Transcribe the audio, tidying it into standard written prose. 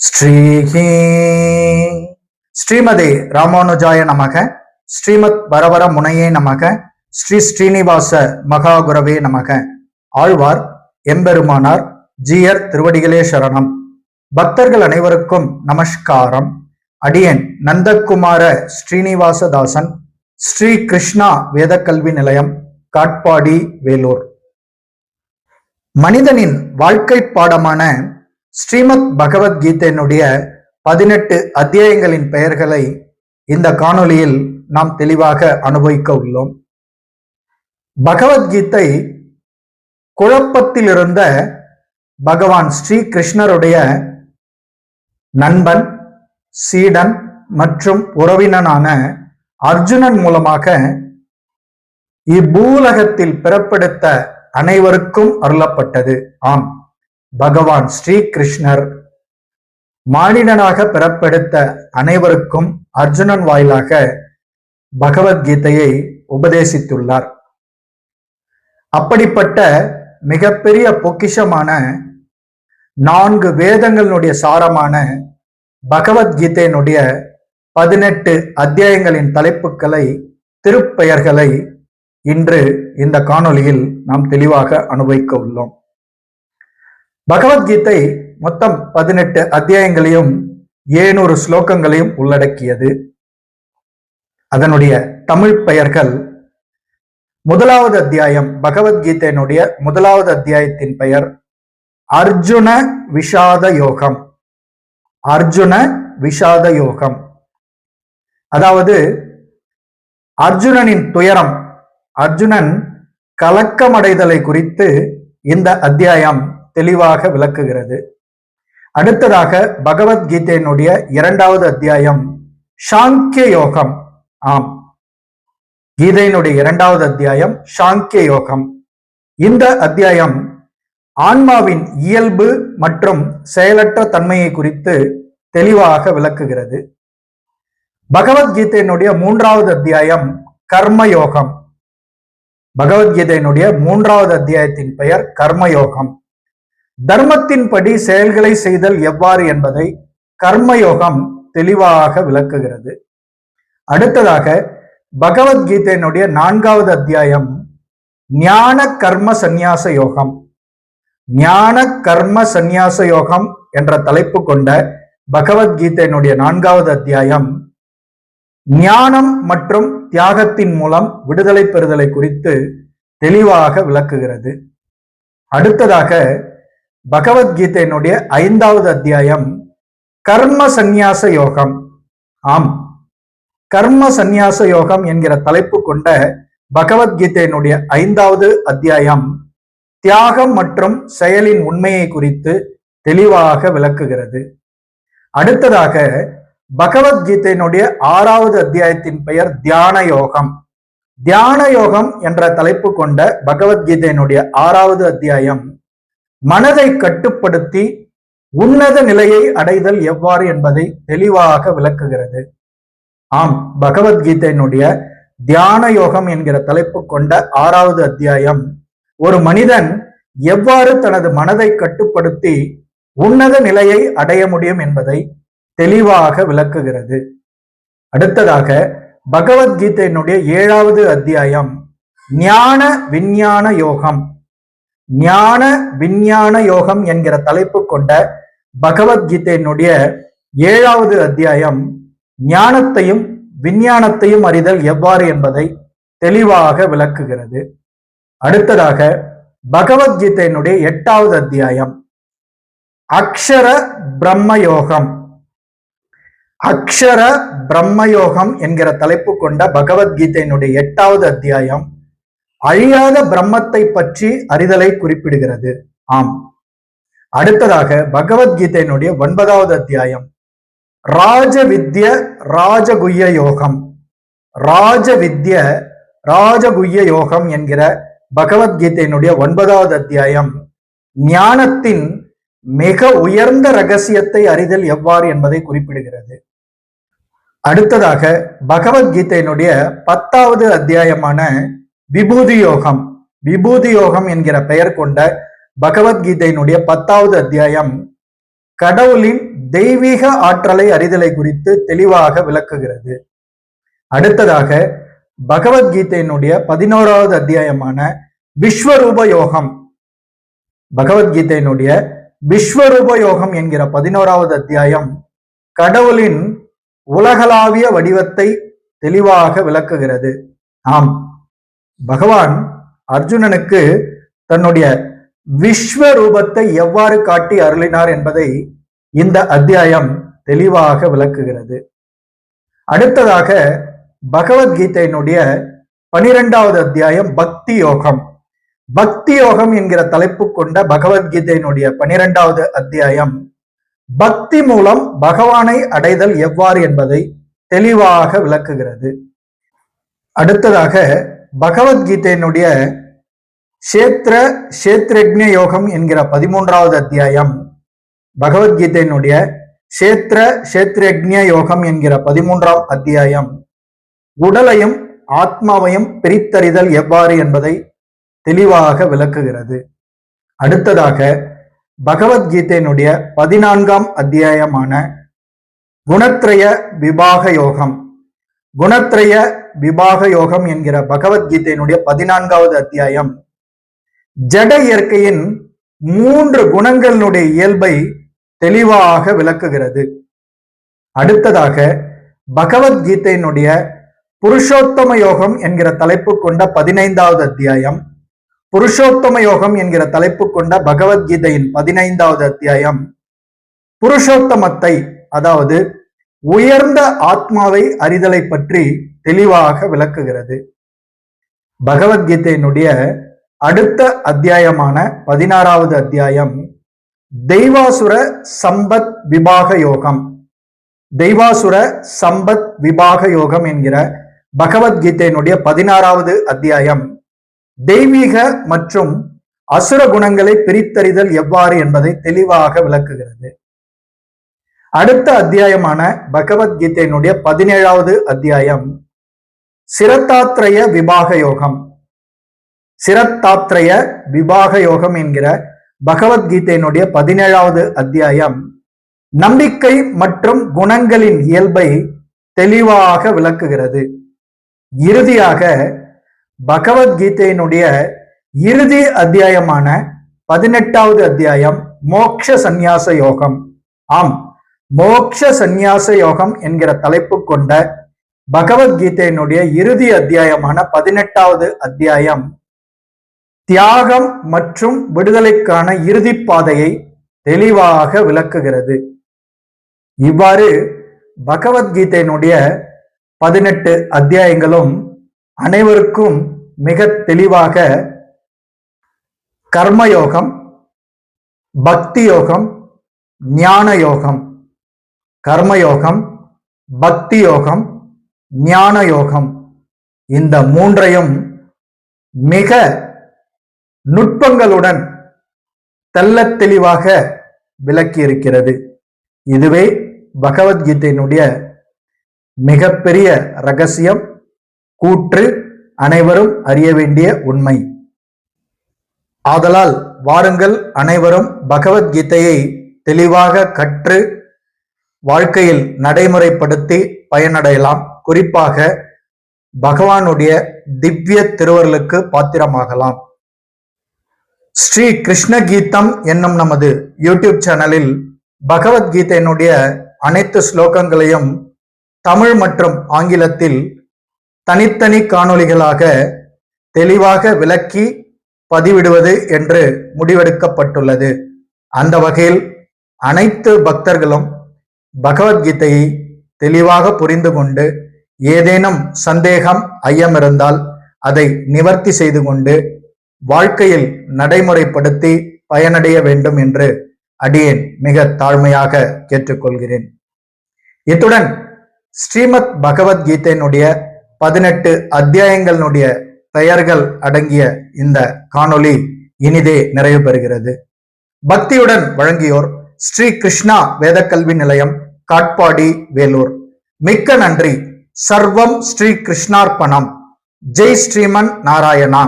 ஸ்ரீஹி ஸ்ரீமதே ராமானுஜாய நமக. ஸ்ரீமத் வரவர முனையே நமக. ஸ்ரீ ஸ்ரீனிவாச மகாகுரவே நமக. ஆழ்வார் எம்பெருமானார் ஜீயர் திருவடிகளே சரணம். பக்தர்கள் அனைவருக்கும் நமஸ்காரம். அடியேன் நந்தகுமார ஸ்ரீனிவாசதாசன், ஸ்ரீ கிருஷ்ணா வேதக்கல்வி நிலையம், காட்பாடி, வேலூர். மனிதனின் வாழ்க்கை பாடமான ஸ்ரீமத் பகவத்கீதையினுடைய 18 அத்தியாயங்களின் பெயர்களை இந்த காணொளியில் நாம் தெளிவாக அனுபவிக்க உள்ளோம். பகவத்கீதை குழப்பத்தில் இருந்த பகவான் ஸ்ரீ கிருஷ்ணருடைய நண்பன், சீடன் மற்றும் உறவினனான அர்ஜுனன் மூலமாக இப்பூலகத்தில் பிறப்பெடுத்த அனைவருக்கும் அருளப்பட்டது. ஆம், பகவான் ஸ்ரீ கிருஷ்ணர் மானிடனாக பிறப்பெடுத்த அனைவருக்கும் அர்ஜுனன் வாயிலாக பகவத்கீதையை உபதேசித்துள்ளார். அப்படிப்பட்ட மிகப்பெரிய பொக்கிஷமான 4 வேதங்களுடைய சாரமான பகவத்கீதையினுடைய 18 அத்தியாயங்களின் தலைப்புகளை, திருப்பெயர்களை இன்று இந்த காணொளியில் நாம் தெளிவாக அனுபவிக்க உள்ளோம். பகவத்கீதை மொத்தம் 18 அத்தியாயங்களையும் 700 ஸ்லோகங்களையும் உள்ளடக்கியது. அதனுடைய தமிழ் பெயர்கள்: முதலாவது அத்தியாயம், பகவத்கீதையினுடைய முதலாவது அத்தியாயத்தின் பெயர் அர்ஜுன விஷாத யோகம். அர்ஜுன விஷாத யோகம், அதாவது அர்ஜுனனின் துயரம், அர்ஜுனன் கலக்கமடைதலை குறித்து இந்த அத்தியாயம் தெளிவாக விளக்குகிறது. அடுத்ததாக பகவத்கீதையினுடைய 2வது அத்தியாயம் சாங்கிய யோகம். ஆம், கீதையினுடைய 2வது அத்தியாயம் சாங்கிய யோகம். இந்த அத்தியாயம் ஆன்மாவின் இயல்பு மற்றும் செயலற்ற தன்மையை குறித்து தெளிவாக விளக்குகிறது. பகவத்கீதையினுடைய 3வது அத்தியாயம் கர்மயோகம். பகவத்கீதையினுடைய 3வது அத்தியாயத்தின் பெயர் கர்மயோகம். தர்மத்தின்படி செயல்களை செய்தல் எவ்வாறு என்பதை கர்மயோகம் தெளிவாக விளக்குகிறது. அடுத்ததாக பகவத்கீதையினுடைய 4வது அத்தியாயம் ஞான கர்ம சந்நியாச யோகம். ஞான கர்ம சந்நியாச யோகம் என்ற தலைப்பு கொண்ட பகவத்கீதையினுடைய 4வது அத்தியாயம் ஞானம் மற்றும் தியாகத்தின் மூலம் விடுதலை பெறுதலை குறித்து தெளிவாக விளக்குகிறது. அடுத்ததாக பகவத்கீதையினுடைய 5வது அத்தியாயம் கர்ம சந்நியாச யோகம். ஆம், கர்ம சந்நியாச யோகம் என்கிற தலைப்பு கொண்ட பகவத்கீதையினுடைய 5வது அத்தியாயம் தியாகம் மற்றும் செயலின் உண்மையை குறித்து தெளிவாக விளக்குகிறது. அடுத்ததாக பகவத்கீதையினுடைய 6வது அத்தியாயத்தின் பெயர் தியான யோகம். தியான யோகம் என்ற தலைப்பு கொண்ட பகவத்கீதையினுடைய 6வது அத்தியாயம் மனதை கட்டுப்படுத்தி உன்னத நிலையை அடைதல் எவ்வாறு என்பதை தெளிவாக விளக்குகிறது. ஆம், பகவத்கீதையினுடைய தியான யோகம் என்கிற தலைப்பு கொண்ட 6வது அத்தியாயம் ஒரு மனிதன் எவ்வாறு தனது மனதை கட்டுப்படுத்தி உன்னத நிலையை அடைய முடியும் என்பதை தெளிவாக விளக்குகிறது. அடுத்ததாக பகவத்கீதையினுடைய 7வது அத்தியாயம் ஞான விஞ்ஞான யோகம். ஞான விஞ்ஞான யோகம் என்கிற தலைப்பு கொண்ட பகவத்கீதையினுடைய 7வது அத்தியாயம் ஞானத்தையும் விஞ்ஞானத்தையும் அறிதல் எவ்வாறு என்பதை தெளிவாக விளக்குகிறது. அடுத்ததாக பகவத்கீதையினுடைய 8வது அத்தியாயம் அக்ஷர பிரம்மயோகம். அக்ஷர பிரம்மயோகம் என்கிற தலைப்பு கொண்ட பகவத்கீதையினுடைய 8வது அத்தியாயம் அழியாத பிரம்மத்தை பற்றி அறிதலை குறிப்பிடுகிறது. ஆம், அடுத்ததாக பகவத்கீதையினுடைய 9வது அத்தியாயம் ராஜவித்ய ராஜகுஹ்ய யோகம். ராஜவித்ய ராஜகுஹ்ய யோகம் என்கிற பகவத்கீதையினுடைய 9வது அத்தியாயம் ஞானத்தின் மிக உயர்ந்த ரகசியத்தை அறிதல் எவ்வாறு என்பதை குறிப்பிடுகிறது. அடுத்ததாக பகவத்கீதையினுடைய 10வது அத்தியாயமான விபூதி யோகம். விபூதி யோகம் என்கிற பெயர் கொண்ட பகவத்கீதையினுடைய 10வது அத்தியாயம் கடவுளின் தெய்வீக ஆற்றலை அறிதலை குறித்து தெளிவாக விளக்குகிறது. அடுத்ததாக பகவத்கீதையினுடைய 11வது அத்தியாயமான விஸ்வரூப யோகம், பகவத்கீதையினுடைய விஸ்வரூப யோகம் என்கிற 11வது அத்தியாயம் கடவுளின் உலகளாவிய வடிவத்தை தெளிவாக விளக்குகிறது. ஆம், பகவான் அர்ஜுனனுக்கு தன்னுடைய விஸ்வரூபத்தை எவ்வாறு காட்டி அருளினார் என்பதை இந்த அத்தியாயம் தெளிவாக விளக்குகிறது. அடுத்ததாக பகவத்கீதையினுடைய 12வது அத்தியாயம் பக்தி யோகம். பக்தி யோகம் என்கிற தலைப்பு கொண்ட பகவத்கீதையினுடைய 12வது அத்தியாயம் பக்தி மூலம் பகவானை அடைதல் எவ்வாறு என்பதை தெளிவாக விளக்குகிறது. அடுத்ததாக பகவத்கீதையினுடைய கஷேத்ரஜ்ஞ யோகம் என்கிற 13வது அத்தியாயம், பகவத்கீதையினுடைய கஷேத்ரஜ்ஞ யோகம் என்கிற 13ஆம் அத்தியாயம் உடலையும் ஆத்மாவையும் பிரித்தறிதல் எவ்வாறு என்பதை தெளிவாக விளக்குகிறது. அடுத்ததாக பகவத்கீதையினுடைய 14ஆம் அத்தியாயமான குணத்ரய விபாக யோகம், குணத்ரய விபாக யோகம் என்கிற பகவத்கீதையினுடைய 14வது அத்தியாயம் ஜட இயற்கையின் 3 குணங்களினுடைய இயல்பை தெளிவாக விளக்குகிறது. அடுத்ததாக பகவத்கீதையினுடைய புருஷோத்தம யோகம் என்கிற தலைப்பு கொண்ட 15வது அத்தியாயம், புருஷோத்தம யோகம் என்கிற தலைப்பு கொண்ட பகவத்கீதையின் 15வது அத்தியாயம் புருஷோத்தமத்தை, அதாவது உயர்ந்த ஆத்மாவை அறிதலை பற்றி தெளிவாக விளக்குகிறது. பகவத்கீதையினுடைய அடுத்த அத்தியாயமான 16வது அத்தியாயம் தெய்வாசுர சம்பத் விபாக யோகம், தெய்வாசுர சம்பத் விபாக யோகம் என்கிற பகவத்கீதையினுடைய 16வது அத்தியாயம் தெய்வீக மற்றும் அசுர குணங்களை பிரித்தறிதல் எவ்வாறு என்பதை தெளிவாக விளக்குகிறது. அடுத்த அத்தியாயமான பகவத்கீதையினுடைய 17வது அத்தியாயம் சிரத்தாத்ரய விபாக யோகம், சிரத்தாத்ரய விபாக யோகம் என்கிற பகவத்கீதையினுடைய 17வது அத்தியாயம் நம்பிக்கை மற்றும் குணங்களின் இயல்பை தெளிவாக விளக்குகிறது. இறுதியாக பகவத்கீதையினுடைய இறுதி அத்தியாயமான 18வது அத்தியாயம் மோக்ஷ சந்நியாச யோகம். ஆம், மோக்ஷ சந்நியாச யோகம் என்கிற தலைப்பு கொண்ட பகவத்கீதையினுடைய இறுதி அத்தியாயமான 18வது அத்தியாயம் தியாகம் மற்றும் விடுதலைக்கான இறுதி பாதையை தெளிவாக விளக்குகிறது. இவ்வாறு பகவத்கீதையினுடைய 18 அத்தியாயங்களும் அனைவருக்கும் மிக தெளிவாக கர்மயோகம், பக்தி யோகம், ஞான யோகம், கர்மயோகம், பக்தி யோகம், ஞான யோகம், இந்த மூன்றையும் மிக நுட்பங்களுடன் தெள்ளத் தெளிவாக விளக்கி இருக்கிறது. இதுவே பகவத்கீதையினுடைய மிகப்பெரிய ரகசியம், கூற்று, அனைவரும் அறிய வேண்டிய உண்மை. ஆதலால் வாருங்கள், அனைவரும் பகவத்கீதையை தெளிவாக கற்று வாழ்க்கையில் நடைமுறைப்படுத்தி பயனடையலாம். குறிப்பாக பகவானுடைய திவ்ய திருவருளுக்கு பாத்திரமாகலாம். ஸ்ரீ கிருஷ்ண கீதம் என்னும் நமது யூடியூப் சேனலில் பகவத்கீதையினுடைய அனைத்து ஸ்லோகங்களையும் தமிழ் மற்றும் ஆங்கிலத்தில் தனித்தனி காணொளிகளாக தெளிவாக விளக்கி பதிவிடுவது என்று முடிவெடுக்கப்பட்டுள்ளது. அந்த வகையில் அனைத்து பக்தர்களும் பகவத்கீதையை தெளிவாக புரிந்து கொண்டு ஏதேனும் சந்தேகம், ஐயம் இருந்தால் அதை நிவர்த்தி செய்து கொண்டு வாழ்க்கையில் நடைமுறைப்படுத்தி பயனடைய வேண்டும் என்று அடியேன் மிக தாழ்மையாக கேட்டுக்கொள்கிறேன். இத்துடன் ஸ்ரீமத் பகவத்கீதையினுடைய 18 அத்தியாயங்களுடைய பெயர்கள் அடங்கிய இந்த காணொளி இனிதே நிறைவு பெறுகிறது. பக்தியுடன் வழங்கியோர் ஸ்ரீ கிருஷ்ணா வேதக்கல்வி நிலையம், காட்பாடி, வேலூர். மிக்க நன்றி. சர்வம் ஸ்ரீ கிருஷ்ணார்ப்பணம். ஜெய் ஸ்ரீமன் நாராயணா.